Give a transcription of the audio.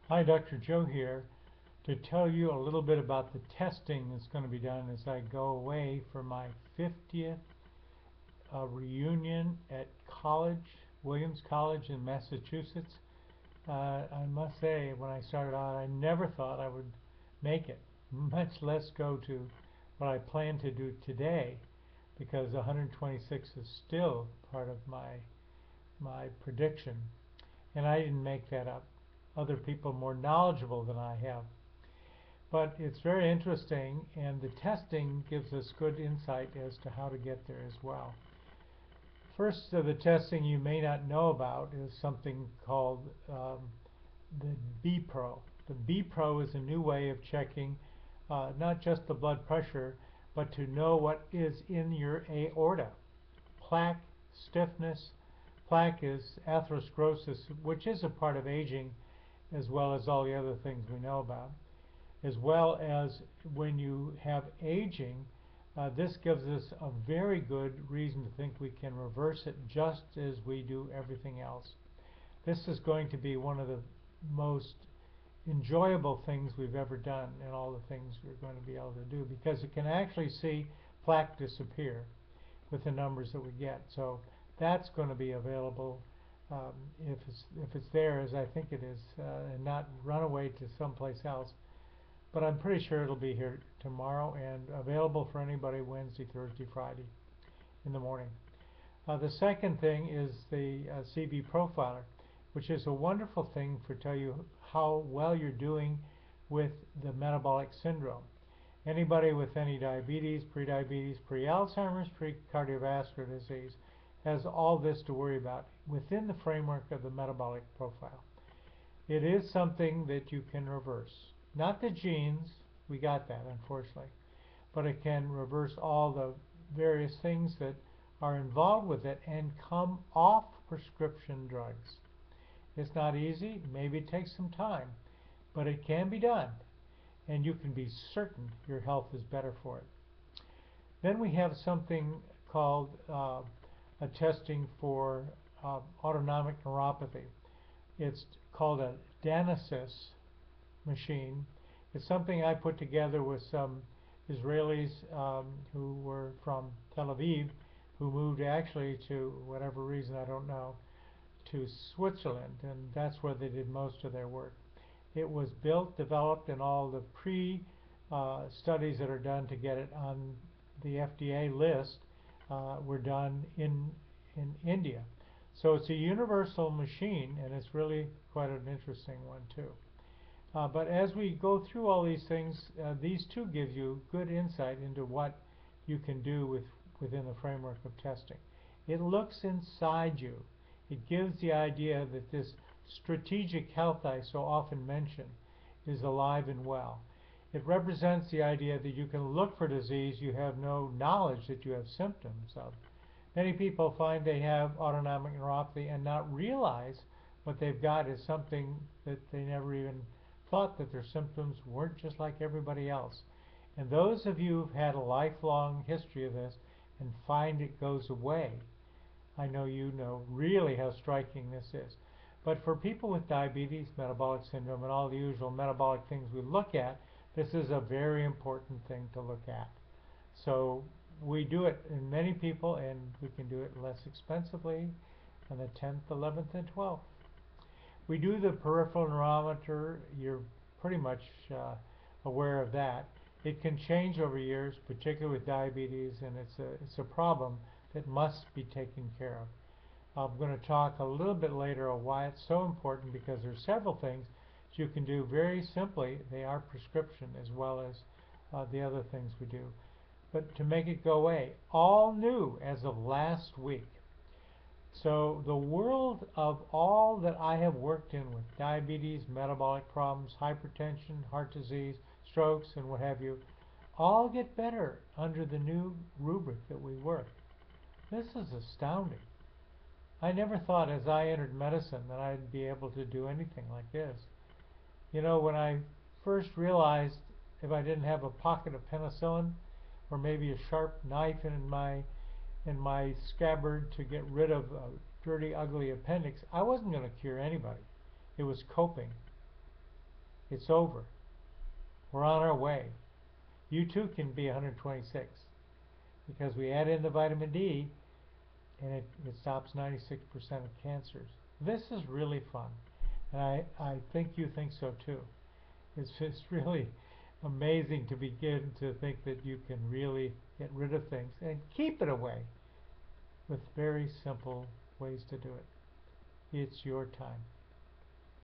Hi, Dr. Joe here to tell you a little bit about the testing that's going to be done as I go away for my 50th reunion at Williams College in Massachusetts. I must say, when I started out, I never thought I would make it, much less go to what I plan to do today, because 126 is still part of my prediction, and I didn't make that up. Other people more knowledgeable than I have. But it's very interesting, and the testing gives us good insight as to how to get there as well. First of the testing you may not know about is something called the B-Pro. The B-Pro is a new way of checking not just the blood pressure, but to know what is in your aorta. Plaque, stiffness. Plaque is atherosclerosis, which is a part of aging, as well as all the other things we know about. As well as when you have aging, this gives us a very good reason to think we can reverse it just as we do everything else. This is going to be one of the most enjoyable things we've ever done in all the things we're going to be able to do, because it can actually see plaque disappear with the numbers that we get. So that's going to be available if it's there, as I think it is, and not run away to someplace else. But I'm pretty sure it'll be here tomorrow and available for anybody Wednesday, Thursday, Friday in the morning. The second thing is the CV Profiler, which is a wonderful thing for tell you how well you're doing with the metabolic syndrome. Anybody with any diabetes, prediabetes, pre-Alzheimer's, pre-cardiovascular disease has all this to worry about within the framework of the metabolic profile. It is something that you can reverse. Not the genes, we got that unfortunately, but it can reverse all the various things that are involved with it and come off prescription drugs. It's not easy, maybe it takes some time, but it can be done, and you can be certain your health is better for it. Then we have something called a testing for autonomic neuropathy. It's called a Danesys machine. It's something I put together with some Israelis who were from Tel Aviv, who moved actually to whatever reason, I don't know, to Switzerland, and that's where they did most of their work. It was built, developed, and all the pre-studies that are done to get it on the FDA list were done in India. So it's a universal machine, and it's really quite an interesting one too. But as we go through all these things, these two give you good insight into what you can do within the framework of testing. It looks inside you. It gives the idea that this strategic health I so often mention is alive and well. It represents the idea that you can look for disease you have no knowledge that you have symptoms of. Many people find they have autonomic neuropathy and not realize what they've got is something that they never even thought that their symptoms weren't just like everybody else. And those of you who've had a lifelong history of this and find it goes away, I know you know really how striking this is. But for people with diabetes, metabolic syndrome, and all the usual metabolic things we look at, this is a very important thing to look at. So we do it in many people, and we can do it less expensively on the 10th, 11th, and 12th. We do the peripheral neurometer. You're pretty much aware of that. It can change over years, particularly with diabetes, and it's a problem that must be taken care of. I'm going to talk a little bit later on why it's so important, because there's several things that you can do very simply. They are prescription as well as the other things we do. But to make it go away, all new as of last week. So the world of all that I have worked in with diabetes, metabolic problems, hypertension, heart disease, strokes, and what have you, all get better under the new rubric that we work. This is astounding. I never thought as I entered medicine that I'd be able to do anything like this. You know, when I first realized if I didn't have a pocket of penicillin or maybe a sharp knife in my scabbard to get rid of a dirty, ugly appendix, I wasn't going to cure anybody. It was coping. It's over. We're on our way. You too can be 126 because we add in the vitamin D and it stops 96% of cancers. This is really fun, and I think you think so too. It's just really amazing to begin to think that you can really get rid of things and keep it away with very simple ways to do it. It's your time.